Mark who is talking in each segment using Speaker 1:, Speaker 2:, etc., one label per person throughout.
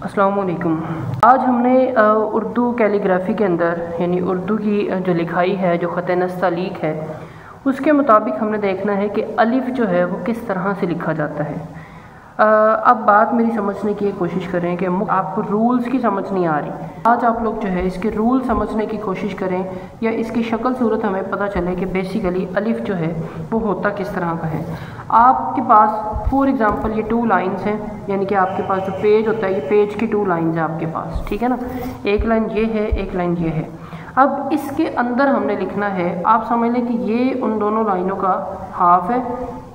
Speaker 1: अस्सलामुअलैकुम। आज हमने उर्दू कैलीग्राफी के अंदर यानी उर्दू की जो लिखाई है, जो ख़त नस्तालीक है, उसके मुताबिक हमने देखना है कि अलिफ़ जो है वो किस तरह से लिखा जाता है। अब बात मेरी समझने की कोशिश करें कि आपको रूल्स की समझ नहीं आ रही। आज आप लोग जो है इसके रूल समझने की कोशिश करें या इसकी शक्ल सूरत हमें पता चले कि बेसिकली अलिफ़ जो है वो होता किस तरह का है। आपके पास फॉर एग्ज़ाम्पल ये 2 लाइन्स हैं, यानी कि आपके पास जो पेज होता है ये पेज की 2 लाइन्स है आपके पास, ठीक है ना। एक लाइन ये है, एक लाइन ये है। अब इसके अंदर हमने लिखना है, आप समझ लें कि ये उन दोनों लाइनों का हाफ है,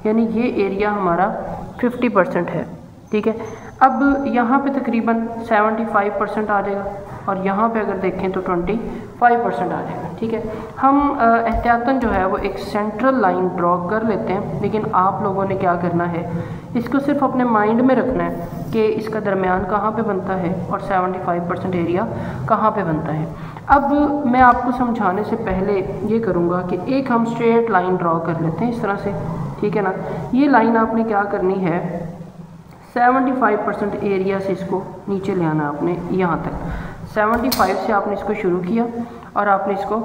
Speaker 1: यानी ये एरिया हमारा 50% है, ठीक है। अब यहाँ पे तकरीबन 75% आ जाएगा और यहाँ पे अगर देखें तो 25% आ जाएगा, ठीक है। हम एहतियातन जो है वो एक सेंट्रल लाइन ड्रॉ कर लेते हैं, लेकिन आप लोगों ने क्या करना है, इसको सिर्फ अपने माइंड में रखना है कि इसका दरमियान कहाँ पे बनता है और 75% एरिया कहाँ पे बनता है। अब मैं आपको समझाने से पहले ये करूँगा कि एक हम स्ट्रेट लाइन ड्रॉ कर लेते हैं इस तरह से, ठीक है ना। ये लाइन आपने क्या करनी है, 75% एरिया से इसको नीचे ले आना आपने यहाँ तक। 75 से आपने इसको शुरू किया और आपने इसको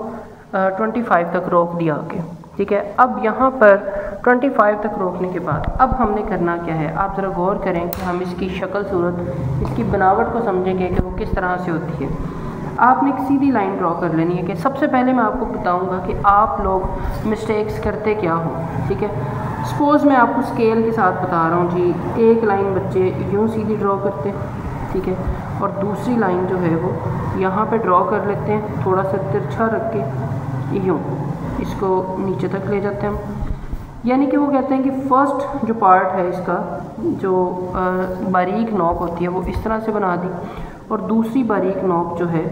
Speaker 1: 25 तक रोक दिया आगे, ठीक है। अब यहाँ पर 25 तक रोकने के बाद अब हमने करना क्या है, आप ज़रा गौर करें कि हम इसकी शक्ल सूरत, इसकी बनावट को समझेंगे कि वो किस तरह से होती है। आपने एक सीधी लाइन ड्रॉ कर लेनी है। कि सबसे पहले मैं आपको बताऊंगा कि आप लोग मिस्टेक्स करते क्या हो, ठीक है। सपोज़ मैं आपको स्केल के साथ बता रहा हूँ जी, एक लाइन बच्चे यूँ सीधी ड्रॉ करते हैं, ठीक है, और दूसरी लाइन जो है वो यहाँ पे ड्रॉ कर लेते हैं, थोड़ा सा तिरछा रख के यूँ इसको नीचे तक ले जाते हैं हम। यानी कि वो कहते हैं कि फ़र्स्ट जो पार्ट है इसका, जो बारीक नोक होती है वो इस तरह से बना दी और दूसरी बारीक नोक जो है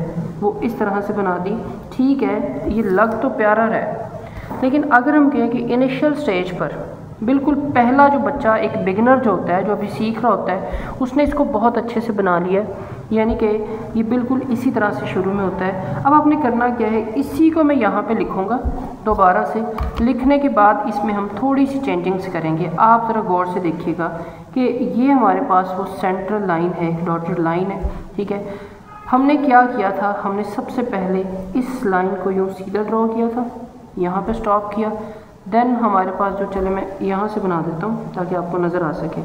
Speaker 1: वो इस तरह से बना दी, ठीक है। ये लग तो प्यारा है, लेकिन अगर हम कहें कि इनिशियल स्टेज पर बिल्कुल पहला जो बच्चा, एक बिगिनर जो होता है, जो अभी सीख रहा होता है, उसने इसको बहुत अच्छे से बना लिया, यानी कि ये बिल्कुल इसी तरह से शुरू में होता है। अब आपने करना क्या है, इसी को मैं यहाँ पे लिखूँगा दोबारा से। लिखने के बाद इसमें हम थोड़ी सी चेंजिंग्स करेंगे। आप ज़रा गौर से देखिएगा कि ये हमारे पास वो सेंट्रल लाइन है, डॉटेड लाइन है, ठीक है। हमने क्या किया था, हमने सबसे पहले इस लाइन को यूँ सीधा ड्रॉ किया था, यहाँ पे स्टॉप किया। देन हमारे पास जो, चले मैं यहाँ से बना देता हूँ ताकि आपको नज़र आ सके।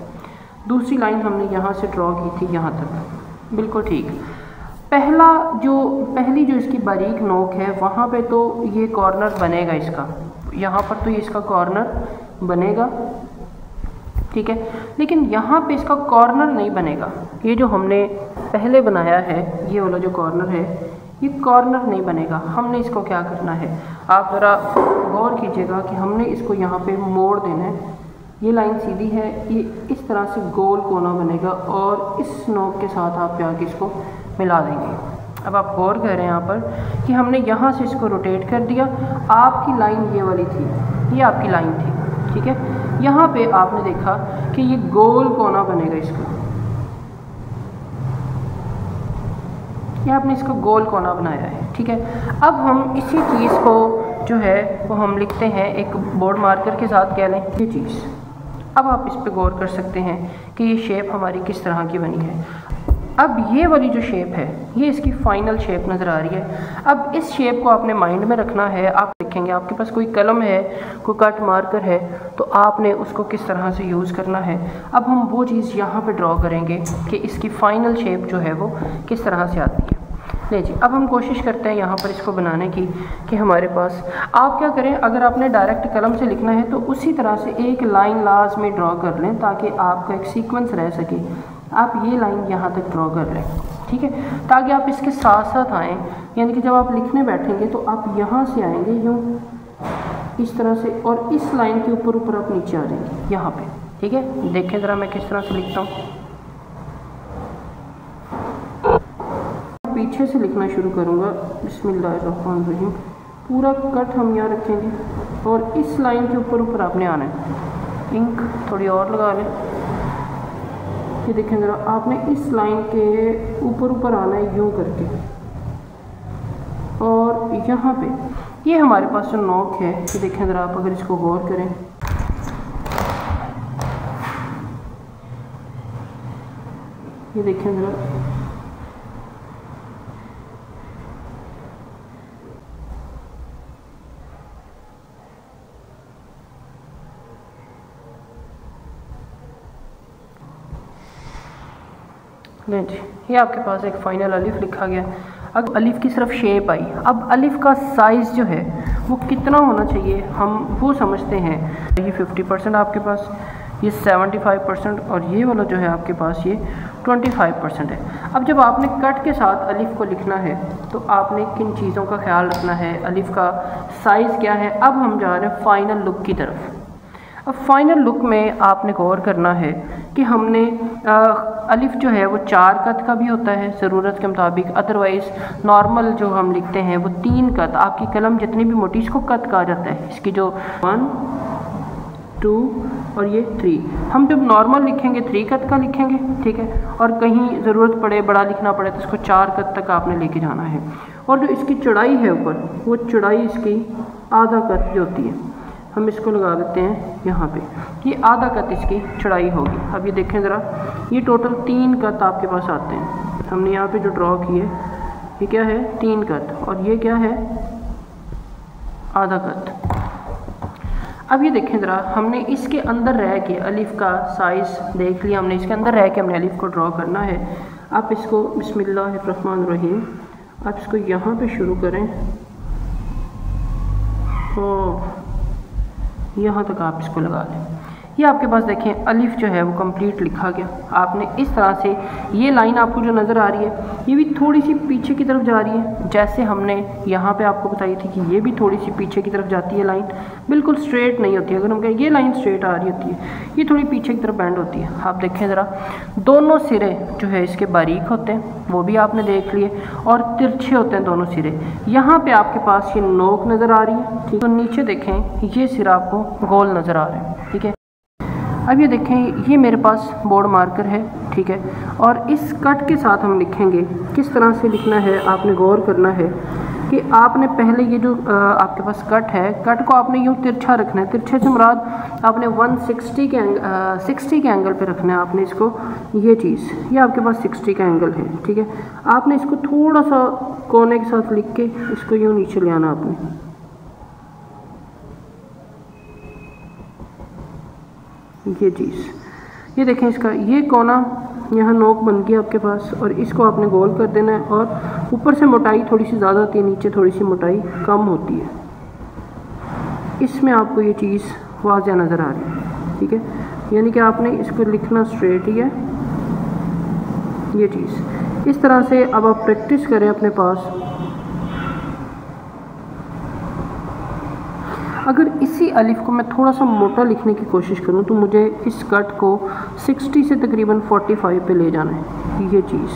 Speaker 1: दूसरी लाइन हमने यहाँ से ड्रॉ की थी यहाँ तक, बिल्कुल ठीक। पहली जो इसकी बारीक नोक है वहाँ पे तो ये कॉर्नर बनेगा इसका, यहाँ पर तो ये इसका कॉर्नर बनेगा, ठीक है। लेकिन यहाँ पे इसका कॉर्नर नहीं बनेगा। ये जो हमने पहले बनाया है, ये वाला जो कॉर्नर है, ये कॉर्नर नहीं बनेगा। हमने इसको क्या करना है, आप ज़रा गौर कीजिएगा कि हमने इसको यहाँ पे मोड़ देना है। ये लाइन सीधी है, ये इस तरह से गोल कोना बनेगा और इस नोक के साथ आप आके इसको मिला देंगे। अब आप गौर कर रहे हैं यहाँ पर कि हमने यहाँ से इसको रोटेट कर दिया। आपकी लाइन ये वाली थी, ये आपकी लाइन थी, ठीक है। यहाँ पे आपने देखा कि ये गोल कोना बनेगा इसका, ये आपने इसका गोल कोना बनाया है, ठीक है। अब हम इसी चीज़ को जो है वो हम लिखते हैं एक बोर्ड मार्कर के साथ, कह लें ये चीज़। अब आप इस पे गौर कर सकते हैं कि ये शेप हमारी किस तरह की बनी है। अब ये वाली जो शेप है, ये इसकी फाइनल शेप नज़र आ रही है। अब इस शेप को आपने माइंड में रखना है। आप लिखेंगे, आपके पास कोई कलम है, कोई कट मार्कर है, तो आपने उसको किस तरह से यूज़ करना है। अब हम वो चीज़ यहाँ पे ड्रॉ करेंगे कि इसकी फ़ाइनल शेप जो है वो किस तरह से आती है। नहीं जी, अब हम कोशिश करते हैं यहाँ पर इसको बनाने की कि हमारे पास, आप क्या करें, अगर आपने डायरेक्ट कलम से लिखना है तो उसी तरह से एक लाइन लाजमी ड्रॉ कर लें ताकि आपका एक सीक्वेंस रह सके। आप ये लाइन यहाँ तक ड्रॉ कर लें, ठीक है, ताकि आप इसके साथ साथ आएँ। यानी कि जब आप लिखने बैठेंगे तो आप यहाँ से आएंगे यूँ इस तरह से और इस लाइन के ऊपर ऊपर आप नीचे आ जाएंगे यहाँ पे, ठीक है। देखें ज़रा मैं किस तरह से लिखता हूँ। पीछे से लिखना शुरू करूँगा, बिस्मिल्लाहिर्रहमानिर्रहीम। पूरा कट हम यहाँ रखेंगे और इस लाइन के ऊपर ऊपर आपने आना है। इंक थोड़ी और लगा लें, ये देखें ज़रा, आपने इस लाइन के ऊपर ऊपर आना है यूँ करके, और यहाँ पे ये हमारे पास जो नोक है, ये देखें ज़रा, आप अगर इसको गौर करें, ये देखें ज़रा, नहीं जी, ये आपके पास एक फाइनल अलिफ लिखा गया। अब अलिफ की सिर्फ शेप आई, अब अलिफ का साइज़ जो है वो कितना होना चाहिए हम वो समझते हैं। ये 50% आपके पास, ये 75% और ये वाला जो है आपके पास ये 25% है। अब जब आपने कट के साथ अलिफ को लिखना है तो आपने किन चीज़ों का ख्याल रखना है, अलिफ का साइज़ क्या है। अब हम जा रहे हैं फ़ाइनल लुक की तरफ। अब फाइनल लुक में आपने गौर करना है कि हमने अलिफ जो है वो 4 कत का भी होता है ज़रूरत के मुताबिक, अदरवाइज़ नॉर्मल जो हम लिखते हैं वो 3 कत। आपकी कलम जितनी भी मोटी इसको कत कहा जाता है, इसकी जो 1 2 और ये 3। हम जब नॉर्मल लिखेंगे 3 कत का लिखेंगे, ठीक है, और कहीं ज़रूरत पड़े बड़ा लिखना पड़े तो इसको 4 कत तक आपने लेके जाना है। और जो इसकी चौड़ाई है ऊपर, वो चौड़ाई इसकी आधा कत की होती है। हम इसको लगा देते हैं यहाँ पे, ये आधा कत इसकी चौड़ाई होगी। अब ये देखें ज़रा, ये टोटल 3 कत आपके पास आते हैं। हमने यहाँ पे जो ड्रॉ किए ये क्या है 3 कत, और ये क्या है आधा कत। अब ये देखें ज़रा, हमने इसके अंदर रह के अलिफ का साइज़ देख लिया, हमने इसके अंदर रह के हमने अलिफ को ड्रॉ करना है। आप इसको बिस्मिल्लाहिर्रहमानिर्रहीम, आप इसको यहाँ पे शुरू करें और यहाँ तक आप इसको लगा लें। ये आपके पास देखें अलिफ जो है वो कंप्लीट लिखा गया। आपने इस तरह से, ये लाइन आपको जो नज़र आ रही है ये भी थोड़ी सी पीछे की तरफ जा रही है, जैसे हमने यहाँ पे आपको बताई थी कि ये भी थोड़ी सी पीछे की तरफ जाती है। लाइन बिल्कुल स्ट्रेट नहीं होती। अगर हम कहें ये लाइन स्ट्रेट आ रही होती है, ये थोड़ी पीछे की तरफ बैंड होती है। आप देखें ज़रा, दोनों सिरे जो है इसके बारीक होते हैं, वो भी आपने देख लिए, और तिरछे होते हैं दोनों सिरे। यहाँ पर आपके पास ये नोक नज़र आ रही है, ठीक। तो नीचे देखें ये सिरा आपको गोल नज़र आ रहा है, ठीक है। अब ये देखें, ये मेरे पास बोर्ड मार्कर है, ठीक है, और इस कट के साथ हम लिखेंगे। किस तरह से लिखना है आपने गौर करना है कि आपने पहले ये जो आपके पास कट है, कट को आपने यूँ तिरछा रखना है। तिरछे से मुराद आपने 160 के 60 के एंगल पे रखना है आपने इसको। ये चीज़, ये आपके पास 60 का एंगल है, ठीक है। आपने इसको थोड़ा सा कोने के साथ लिख के इसको यूँ नीचे ले आना आपने। ये चीज़, ये देखें, इसका ये कोना यहाँ नोक बन गया आपके पास, और इसको आपने गोल कर देना है। और ऊपर से मोटाई थोड़ी सी ज़्यादा होती है, नीचे थोड़ी सी मोटाई कम होती है। इसमें आपको ये चीज़ वाज़िह नज़र आ रही है, ठीक है। यानी कि आपने इसको लिखना स्ट्रेट ही है, ये चीज़। इस तरह से अब आप प्रैक्टिस करें अपने पास। अगर इसी अलिफ को मैं थोड़ा सा मोटा लिखने की कोशिश करूं तो मुझे इस कट को 60 से तकरीबन 45 पे ले जाना है, ये चीज़।